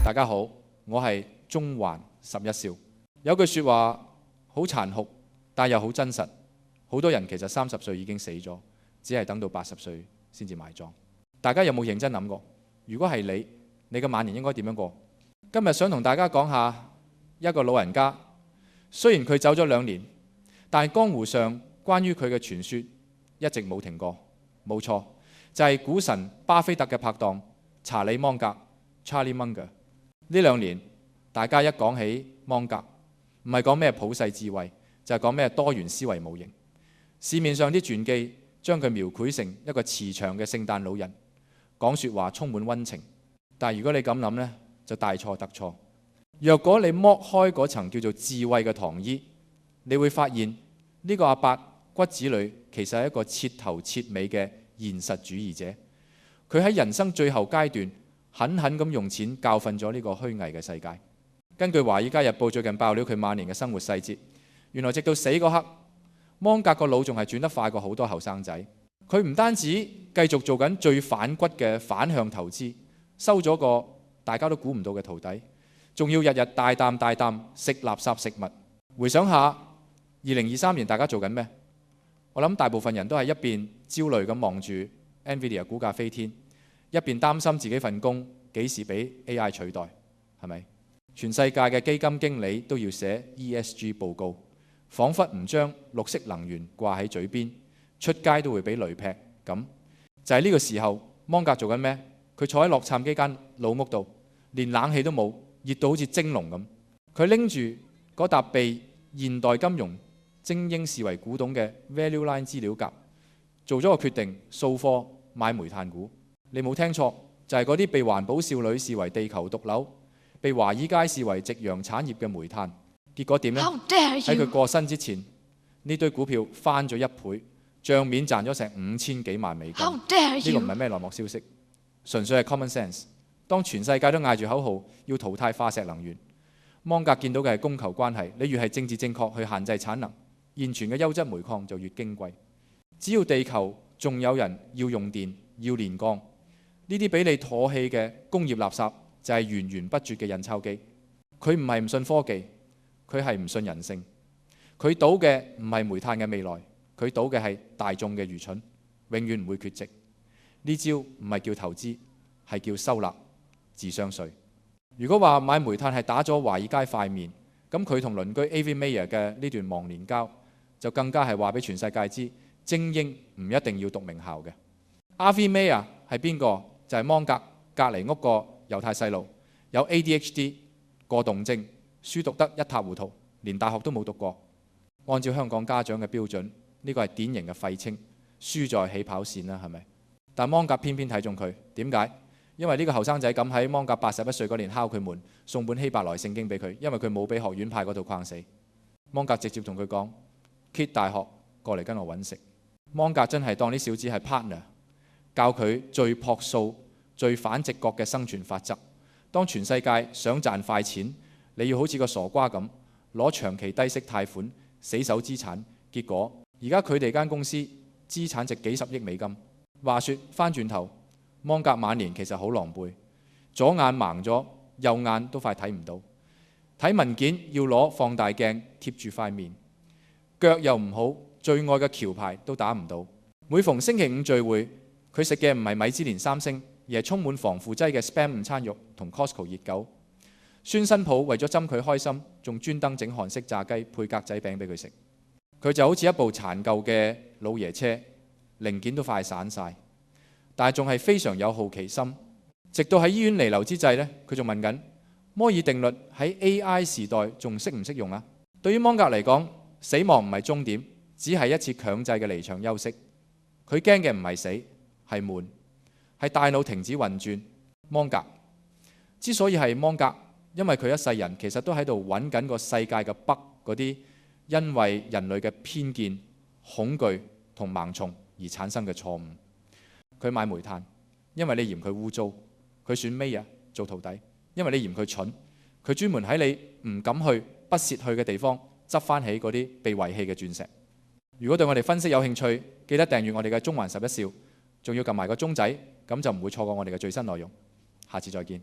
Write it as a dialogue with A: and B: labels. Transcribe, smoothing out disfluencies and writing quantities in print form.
A: 大家好，我係中環11少。有句説話好殘酷，但又好真實。好多人其實30歲已經死咗，只係等到80歲先至埋葬。大家有冇認真諗過？如果係你嘅晚年應該點樣過？今日想同大家講下一個老人家，雖然佢走咗2年，但係江湖上關於佢嘅傳說一直冇停過。冇錯，就係股神巴菲特嘅拍檔查理芒格 （Charlie Munger）。呢2年，大家一講起芒格，唔係講咩普世智慧，就係講咩多元思維模型。市面上啲傳記將佢描繪成一個慈祥嘅聖誕老人，講説話充滿溫情。但係如果你咁諗呢，就大錯特錯。若果你剝開嗰層叫做智慧嘅糖衣，你會發現呢個阿伯骨子裏其實係一個徹頭徹尾嘅現實主義者。佢喺人生最後階段，狠狠咁用錢教訓咗呢個虛偽嘅世界。根據《華爾街日報》最近爆料佢晚年嘅生活細節，原來直到死嗰刻，芒格個腦仲係轉得快過好多後生仔。佢唔單止繼續做緊最反骨嘅反向投資，收咗個大家都估唔到嘅徒弟，仲要日日大啖大啖食垃圾食物。回想下2023年大家做緊咩？我諗大部分人都係一邊焦慮咁望住 NVIDIA 股價飛天，一邊擔心自己份工幾時俾 AI 取代，係咪？全世界嘅基金經理都要寫 ESG 報告，彷彿唔將綠色能源掛喺嘴邊，出街都會俾雷劈咁。就係呢個時候，芒格做緊咩？佢坐喺洛杉磯間老屋度，連冷氣都冇，熱到好似蒸籠咁。佢拎住嗰沓被現代金融精英視為古董嘅 Value Line 資料夾，做咗個決定，掃貨買煤炭股。你冇聽錯，就係嗰啲被環保少女視為地球毒瘤，被華爾街視為夕陽產業嘅煤炭。結果點呢？喺佢過身之前，呢堆股票翻咗1倍，帳面賺咗成5000幾萬美金。呢個唔係咩內幕消息，純粹係 common sense。當全世界都嗌住口號要淘汰化石能源，芒格見到嘅係供求關係。你越係政治正確去限制產能，現存嘅優質煤礦就越矜貴。只要地球仲有人要用電、要煉鋼，呢啲俾你唾棄嘅工業垃圾就係源源不絕嘅印鈔機。佢唔係唔信科技，佢係唔信人性。佢賭嘅唔係煤炭嘅未來，佢賭嘅係大眾嘅愚蠢，永遠唔會缺席。呢招唔係叫投資，係叫收納智商稅。如果話買煤炭係打咗華爾街塊面，咁佢同鄰居 Avi Mayer 嘅呢段忘年交就更加係話俾全世界知，精英唔一定要讀名校嘅。Avi Mayer 係邊個？就係芒格隔離屋個猶太細路，有 ADHD 過動症，書讀得一塌糊塗，連大學都冇讀過。按照香港家長嘅標準，呢個係典型嘅廢青，輸在起跑線啦，係咪？但芒格偏偏睇中佢，點解？因為呢個後生仔敢喺芒格81歲嗰年敲佢門，送本希伯來聖經俾佢，因為佢冇俾學院派嗰套框死。芒格直接同佢講 quit 大學過嚟跟我揾食。芒格真係當呢小子係 partner， 教佢最樸素、最反直覺嘅生存法則。當全世界想賺快錢，你要好似個傻瓜咁攞長期低息貸款死守資產，結果而家佢哋間公司資產值幾十億美金。話說翻轉頭，芒格晚年其實好狼狽，左眼盲咗，右眼都快睇唔到，睇文件要攞放大鏡貼住塊面，腳又唔好，最愛嘅橋牌都打唔到。每逢星期5聚會，佢食嘅唔係米芝蓮3星，而係充滿防腐劑嘅 Spam 午餐肉同 Costco 熱狗。孫新抱為咗針佢開心，仲專登整韓式炸雞配格仔餅俾佢食。佢就好似一部殘舊嘅老爺車，零件都快散晒，但係仲係非常有好奇心。直到喺醫院彌留之際呢，佢仲問緊摩爾定律喺 AI 時代仲識唔識用啊？對於芒格嚟講，死亡唔係終點，只係一次強制嘅離場休息。佢驚嘅唔係死，係悶，係大腦停止運轉。芒格之所以係芒格，因為佢一世人其實都喺度揾緊個世界嘅 bug，嗰啲因為人類嘅偏見、恐懼同盲從而產生嘅錯誤。佢買煤炭，因為你嫌佢污糟；佢選 Mayer 做徒弟，因為你嫌佢蠢。佢專門喺你唔敢去、不屑去嘅地方執翻起嗰啲被遺棄嘅鑽石。如果對我哋分析有興趣，記得訂閱我哋嘅中環11少，仲要撳埋個鐘仔，咁就唔會錯過我哋嘅最新內容。下次再見。